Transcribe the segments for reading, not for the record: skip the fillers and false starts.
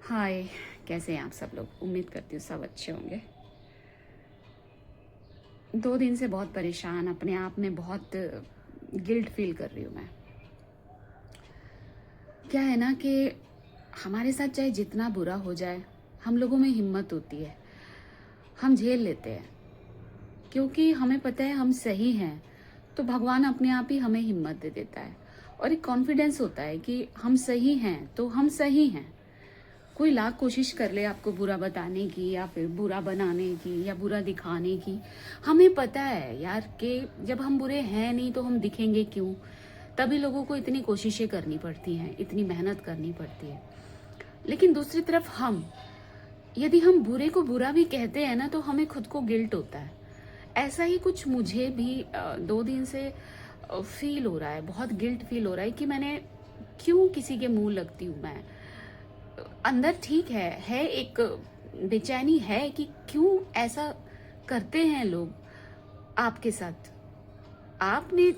हाय। कैसे हैं आप सब लोग? उम्मीद करती हूँ सब अच्छे होंगे। 2 दिन से बहुत परेशान, अपने आप में बहुत गिल्ट फील कर रही हूँ मैं। क्या है ना कि हमारे साथ चाहे जितना बुरा हो जाए, हम लोगों में हिम्मत होती है, हम झेल लेते हैं, क्योंकि हमें पता है हम सही हैं। तो भगवान अपने आप ही हमें हिम्मत दे देता है और एक कॉन्फिडेंस होता है कि हम सही हैं तो हम सही हैं। कोई लाख कोशिश कर ले आपको बुरा बताने की या फिर बुरा बनाने की या बुरा दिखाने की, हमें पता है यार कि जब हम बुरे हैं नहीं तो हम दिखेंगे क्यों। तभी लोगों को इतनी कोशिशें करनी पड़ती हैं, इतनी मेहनत करनी पड़ती है। लेकिन दूसरी तरफ यदि हम बुरे को बुरा भी कहते हैं ना तो हमें खुद को गिल्ट होता है। ऐसा ही कुछ मुझे भी 2 दिन से फील हो रहा है, बहुत गिल्ट फील हो रहा है कि मैंने क्यों किसी के मुंह लगती हूँ मैं। अंदर ठीक है एक बेचैनी है कि क्यों ऐसा करते हैं लोग आपके साथ। आपने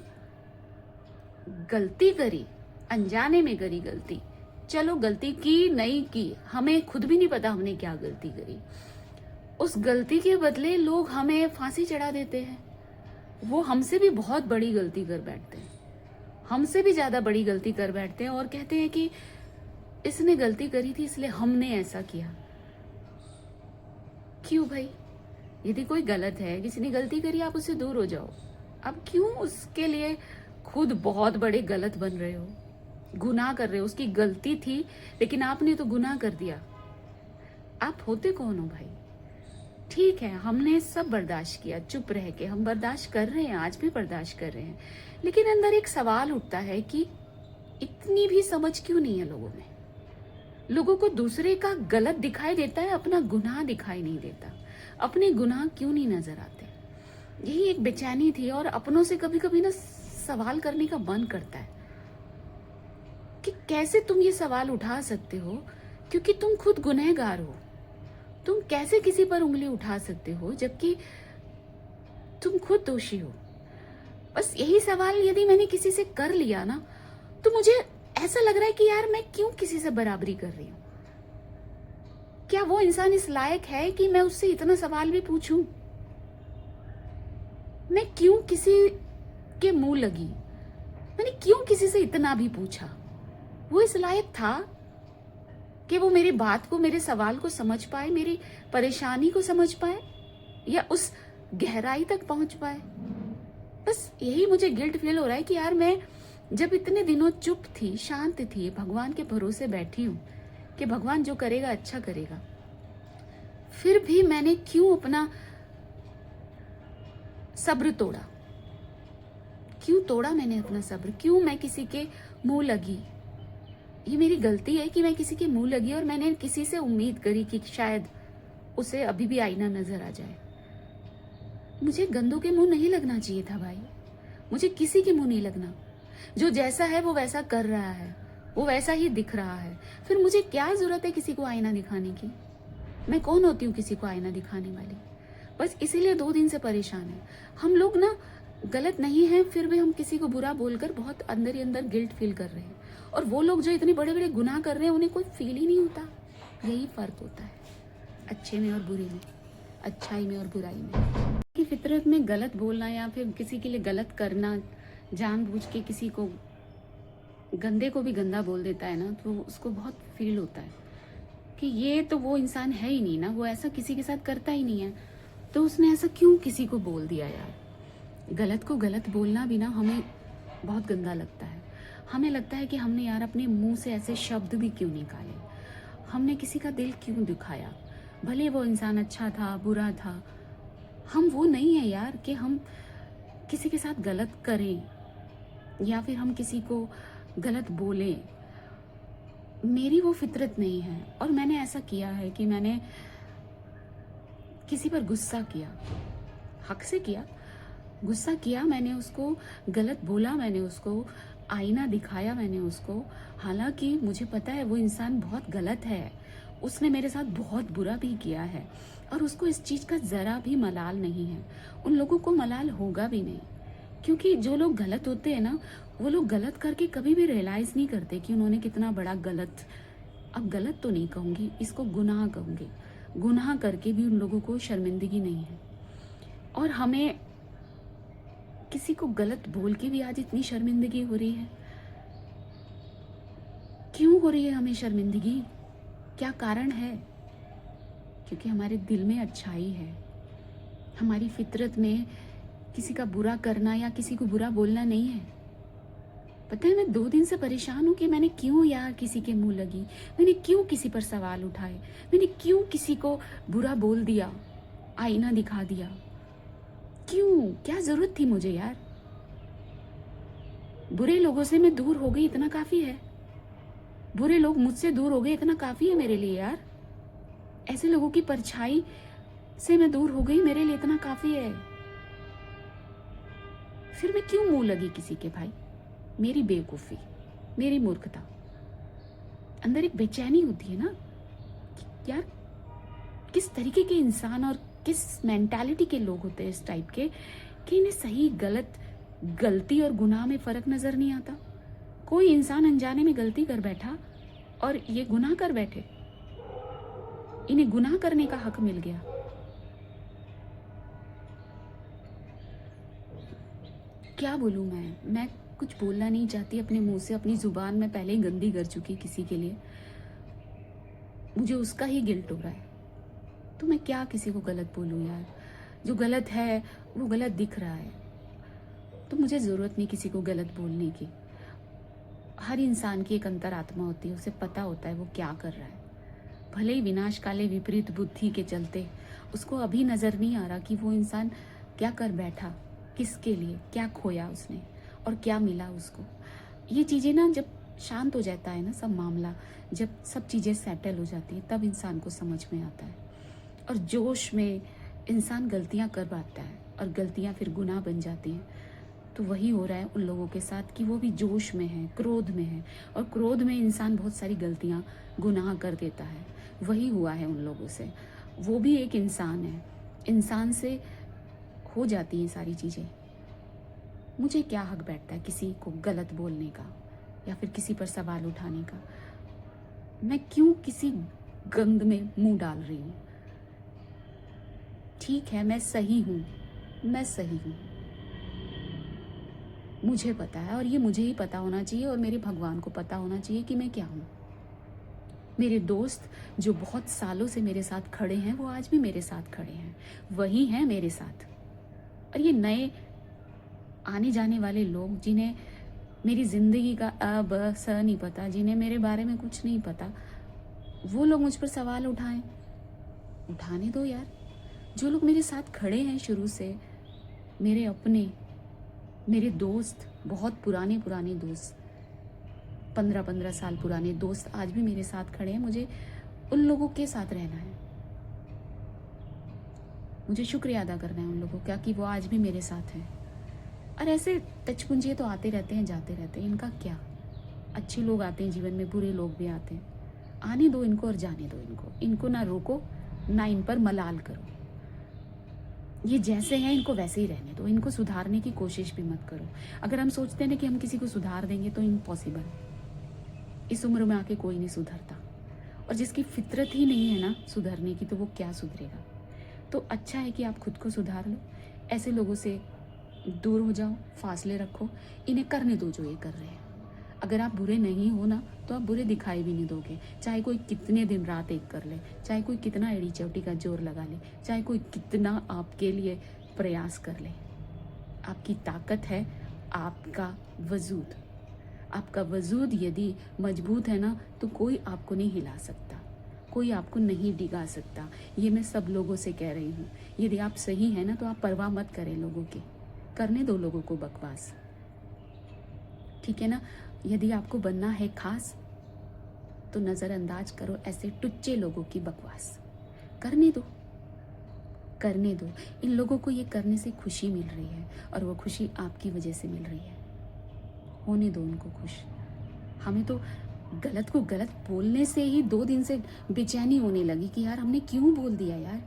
गलती करी, अनजाने में करी गलती, चलो गलती की नहीं की, हमें खुद भी नहीं पता हमने क्या गलती करी। उस गलती के बदले लोग हमें फांसी चढ़ा देते हैं। वो हमसे भी बहुत बड़ी गलती कर बैठते हैं, हमसे भी ज्यादा बड़ी गलती कर बैठते हैं और कहते हैं कि इसने गलती करी थी इसलिए हमने ऐसा किया। क्यों भाई? यदि कोई गलत है, किसी ने गलती करी, आप उससे दूर हो जाओ। अब क्यों उसके लिए खुद बहुत बड़े गलत बन रहे हो, गुनाह कर रहे हो? उसकी गलती थी लेकिन आपने तो गुनाह कर दिया। आप होते कौन हो भाई? ठीक है, हमने सब बर्दाश्त किया, चुप रह के हम बर्दाश्त कर रहे हैं, आज भी बर्दाश्त कर रहे हैं। लेकिन अंदर एक सवाल उठता है कि इतनी भी समझ क्यों नहीं है लोगों में? लोगों को दूसरे का गलत दिखाई देता है, अपना गुनाह दिखाई नहीं देता। अपने गुनाह क्यों नहीं नजर आते? यही एक बेचैनी थी। और अपनों से कभी कभी ना सवाल करने का मन करता है कि कैसे तुम ये सवाल उठा सकते हो, क्योंकि तुम खुद गुनहगार हो। तुम कैसे किसी पर उंगली उठा सकते हो जबकि तुम खुद दोषी हो? बस यही सवाल यदि मैंने किसी से कर लिया ना तो मुझे ऐसा लग रहा है कि यार मैं क्यों किसी से बराबरी कर रही हूं? क्या वो इंसान इस लायक है कि मैं उससे इतना सवाल भी पूछूं? मैं क्यों किसी के मुंह लगी? मैंने क्यों किसी से इतना भी पूछा? वो इस लायक था कि वो मेरी बात को, मेरे सवाल को समझ पाए, मेरी परेशानी को समझ पाए या उस गहराई तक पहुंच पाए? बस यही मुझे गिल्ट फील हो रहा है कि यार मैं जब इतने दिनों चुप थी, शांत थी, भगवान के भरोसे बैठी हूं कि भगवान जो करेगा अच्छा करेगा, फिर भी मैंने क्यों अपना सब्र तोड़ा? क्यों तोड़ा मैंने अपना सब्र? क्यों मैं किसी के मुंह लगी? ये मेरी गलती है कि मैं किसी के मुंह लगी और मैंने किसी से उम्मीद करी कि शायद उसे अभी भी आईना नजर आ जाए। मुझे गंदों के मुंह नहीं लगना चाहिए था भाई। मुझे किसी के मुंह नहीं लगना। जो जैसा है वो वैसा कर रहा है, वो वैसा ही दिख रहा है। फिर मुझे क्या जरूरत है किसी को आईना दिखाने की? मैं कौन होती हूँ किसी को आईना दिखाने वाली? बस इसीलिए 2 दिन से परेशान है। हम लोग ना गलत नहीं हैं, फिर भी हम किसी को बुरा बोलकर बहुत अंदर ही अंदर गिल्ट फील कर रहे हैं। और वो लोग जो इतने बड़े बड़े गुनाह कर रहे हैं उन्हें कोई फील ही नहीं होता। यही फर्क होता है अच्छे में और बुरे में, अच्छाई में और बुराई में। कि फितरत में गलत बोलना या फिर किसी के लिए गलत करना, जानबूझ के किसी को, गंदे को भी गंदा बोल देता है ना, तो उसको बहुत फील होता है कि ये तो वो इंसान है ही नहीं ना, वो ऐसा किसी के साथ करता ही नहीं है, तो उसने ऐसा क्यों किसी को बोल दिया यार। गलत को गलत बोलना भी ना हमें बहुत गंदा लगता है। हमें लगता है कि हमने यार अपने मुंह से ऐसे शब्द भी क्यों निकाले, हमने किसी का दिल क्यों दुखाया। भले वो इंसान अच्छा था, बुरा था, हम वो नहीं है यार कि हम किसी के साथ गलत करें या फिर हम किसी को गलत बोलें। मेरी वो फितरत नहीं है। और मैंने ऐसा किया है कि मैंने किसी पर गुस्सा किया, हक से किया, गुस्सा किया, मैंने उसको गलत बोला, मैंने उसको आईना दिखाया, मैंने उसको, हालांकि मुझे पता है वो इंसान बहुत गलत है, उसने मेरे साथ बहुत बुरा भी किया है और उसको इस चीज़ का ज़रा भी मलाल नहीं है। उन लोगों को मलाल होगा भी नहीं, क्योंकि जो लोग गलत होते हैं ना, वो लोग गलत करके कभी भी रियलाइज़ नहीं करते कि उन्होंने कितना बड़ा गलत अब गलत तो नहीं कहूँगी, इसको गुनाह कहूँगी। गुनाह करके भी उन लोगों को शर्मिंदगी नहीं है। और हमें किसी को गलत बोल के भी आज इतनी शर्मिंदगी हो रही है। क्यों हो रही है हमें शर्मिंदगी? क्या कारण है? क्योंकि हमारे दिल में अच्छाई है। हमारी फितरत में किसी का बुरा करना या किसी को बुरा बोलना नहीं है। पता है, मैं 2 दिन से परेशान हूँ कि मैंने क्यों यार किसी के मुंह लगी, मैंने क्यों किसी पर सवाल उठाए, मैंने क्यों किसी को बुरा बोल दिया, आईना दिखा दिया। क्यों? क्या जरूरत थी मुझे यार? बुरे लोगों से मैं दूर हो गई, इतना काफी है। बुरे लोग मुझसे दूर हो गए, इतना काफी है मेरे लिए यार। ऐसे लोगों की परछाई से मैं दूर हो गई, मेरे लिए इतना काफी है। फिर मैं क्यों मुंह लगी किसी के भाई? मेरी बेवकूफी, मेरी मूर्खता। अंदर एक बेचैनी होती है ना कि यार किस तरीके के इंसान और किस मेंटालिटी के लोग होते हैं इस टाइप के कि इन्हें सही गलत, गलती और गुनाह में फर्क नजर नहीं आता। कोई इंसान अनजाने में गलती कर बैठा और ये गुनाह कर बैठे, इन्हें गुनाह करने का हक मिल गया। क्या बोलूं मैं कुछ बोलना नहीं चाहती अपने मुंह से, अपनी जुबान में पहले ही गंदी कर चुकी किसी के लिए। मुझे उसका ही गिल्ट हो रहा है, तो मैं क्या किसी को गलत बोलूं यार? जो गलत है वो गलत दिख रहा है, तो मुझे जरूरत नहीं किसी को गलत बोलने की। हर इंसान की एक अंतरात्मा होती है, उसे पता होता है वो क्या कर रहा है। भले ही विनाश काले विपरीत बुद्धि के चलते उसको अभी नजर नहीं आ रहा कि वो इंसान क्या कर बैठा, किसके लिए, क्या खोया उसने और क्या मिला उसको। ये चीजें ना जब शांत हो जाता है ना सब मामला, जब सब चीजें सेटल हो जाती है, तब इंसान को समझ में आता है। और जोश में इंसान गलतियां कर पाता है और गलतियां फिर गुनाह बन जाती हैं। तो वही हो रहा है उन लोगों के साथ कि वो भी जोश में है, क्रोध में है, और क्रोध में इंसान बहुत सारी गलतियां, गुनाह कर देता है। वही हुआ है उन लोगों से। वो भी एक इंसान है, इंसान से हो जाती हैं सारी चीज़ें। मुझे क्या हक बैठता है किसी को गलत बोलने का या फिर किसी पर सवाल उठाने का? मैं क्यों किसी गंद में मुंह डाल रही हूँ? ठीक है, मैं सही हूँ, मैं सही हूँ, मुझे पता है, और ये मुझे ही पता होना चाहिए और मेरे भगवान को पता होना चाहिए कि मैं क्या हूँ। मेरे दोस्त जो बहुत सालों से मेरे साथ खड़े हैं वो आज भी मेरे साथ खड़े हैं, वही हैं मेरे साथ। और ये नए आने जाने वाले लोग जिन्हें मेरी ज़िंदगी का अ ब स नहीं पता, जिन्हें मेरे बारे में कुछ नहीं पता, वो लोग मुझ पर सवाल उठाएं, उठाने दो यार। जो लोग मेरे साथ खड़े हैं शुरू से, मेरे अपने, मेरे दोस्त, बहुत पुराने पुराने दोस्त, 15-15 साल पुराने दोस्त आज भी मेरे साथ खड़े हैं। मुझे उन लोगों के साथ रहना है, मुझे शुक्रिया अदा करना है उन लोगों का कि वो आज भी मेरे साथ हैं। और ऐसे टचपुंजे तो आते रहते हैं, जाते रहते हैं, इनका क्या? अच्छे लोग आते हैं जीवन में, बुरे लोग भी आते हैं। आने दो इनको और जाने दो इनको, इनको ना रोको ना इन पर मलाल करो। ये जैसे हैं इनको वैसे ही रहने दो, इनको सुधारने की कोशिश भी मत करो। अगर हम सोचते हैं ना कि हम किसी को सुधार देंगे तो इम्पॉसिबल। इस उम्र में आके कोई नहीं सुधरता, और जिसकी फितरत ही नहीं है ना सुधरने की, तो वो क्या सुधरेगा? तो अच्छा है कि आप खुद को सुधार लो, ऐसे लोगों से दूर हो जाओ, फासले रखो, इन्हें करने दो जो ये कर रहे हैं। अगर आप बुरे नहीं हो ना तो आप बुरे दिखाई भी नहीं दोगे, चाहे कोई कितने दिन रात एक कर ले, चाहे कोई कितना एड़ी चौटी का जोर लगा ले, चाहे कोई कितना आपके लिए प्रयास कर ले। आपकी ताकत है आपका वजूद। आपका वजूद यदि मजबूत है ना तो कोई आपको नहीं हिला सकता, कोई आपको नहीं डिगा सकता। ये मैं सब लोगों से कह रही हूँ। यदि आप सही हैं ना तो आप परवाह मत करें लोगों की, करने दो लोगों को बकवास, ठीक है ना? यदि आपको बनना है खास तो नज़रअंदाज करो ऐसे टुच्चे लोगों की बकवास, करने दो, करने दो। इन लोगों को ये करने से खुशी मिल रही है और वो खुशी आपकी वजह से मिल रही है, होने दो उनको खुश। हमें तो गलत को गलत बोलने से ही 2 दिन से बेचैनी होने लगी कि यार हमने क्यों बोल दिया, यार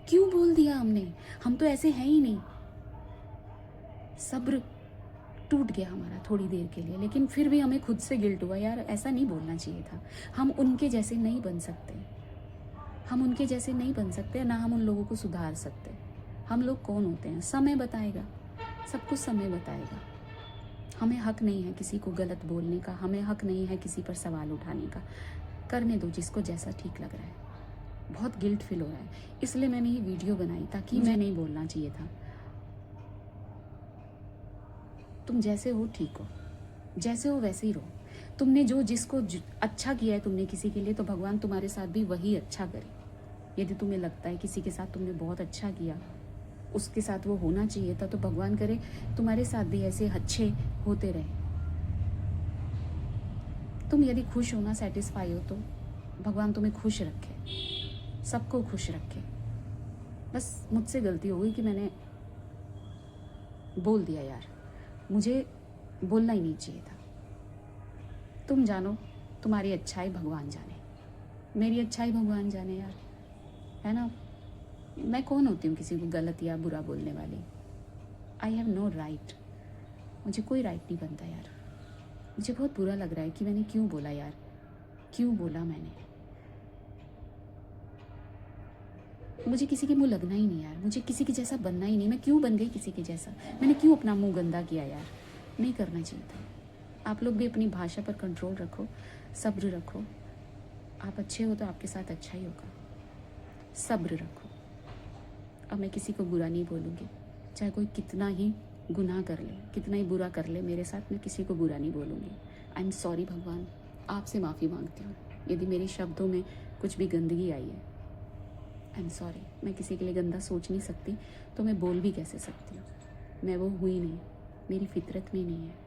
क्यों बोल दिया हमने, हम तो ऐसे हैं ही नहीं। सब्र टूट गया हमारा थोड़ी देर के लिए, लेकिन फिर भी हमें खुद से गिल्ट हुआ, यार ऐसा नहीं बोलना चाहिए था। हम उनके जैसे नहीं बन सकते, हम उनके जैसे नहीं बन सकते, ना हम उन लोगों को सुधार सकते। हम लोग कौन होते हैं? समय बताएगा, सब कुछ समय बताएगा। हमें हक नहीं है किसी को गलत बोलने का, हमें हक नहीं है किसी पर सवाल उठाने का। करने दो जिसको जैसा ठीक लग रहा है। बहुत गिल्ट फील हो रहा है, इसलिए मैंने ये वीडियो बनाई, ताकि मैं नहीं बोलना चाहिए था। तुम जैसे हो ठीक हो, जैसे हो वैसे ही रहो। तुमने जिसको अच्छा किया है तुमने किसी के लिए, तो भगवान तुम्हारे साथ भी वही अच्छा करे। यदि तुम्हें लगता है किसी के साथ तुमने बहुत अच्छा किया, उसके साथ वो होना चाहिए था, तो भगवान करे तुम्हारे साथ भी ऐसे अच्छे होते रहे। तुम यदि खुश हो ना, सेटिस्फाई हो, तो भगवान तुम्हें खुश रखे, सबको खुश रखे। बस मुझसे गलती हो गई कि मैंने बोल दिया यार, मुझे बोलना ही नहीं चाहिए था। तुम जानो, तुम्हारी अच्छाई भगवान जाने, मेरी अच्छाई भगवान जाने यार, है ना। मैं कौन होती हूँ किसी को गलत या बुरा बोलने वाली? आई हैव नो राइट, मुझे कोई राइट नहीं बनता यार। मुझे बहुत बुरा लग रहा है कि मैंने क्यों बोला यार, क्यों बोला मैंने। मुझे किसी के मुंह लगना ही नहीं यार, मुझे किसी के जैसा बनना ही नहीं। मैं क्यों बन गई किसी के जैसा? मैंने क्यों अपना मुंह गंदा किया यार? नहीं करना चाहिए था। आप लोग भी अपनी भाषा पर कंट्रोल रखो, सब्र रखो। आप अच्छे हो तो आपके साथ अच्छा ही होगा। सब्र रखो। अब मैं किसी को बुरा नहीं बोलूँगी, चाहे कोई कितना ही गुनाह कर ले, कितना ही बुरा कर ले मेरे साथ, मैं किसी को बुरा नहीं बोलूँगी। आई एम सॉरी भगवान, आपसे माफ़ी मांगती हूँ यदि मेरे शब्दों में कुछ भी गंदगी आई है। I am sorry. मैं किसी के लिए गंदा सोच नहीं सकती, तो मैं बोल भी कैसे सकती हूँ? मैं वो हुई नहीं, मेरी फितरत में नहीं है।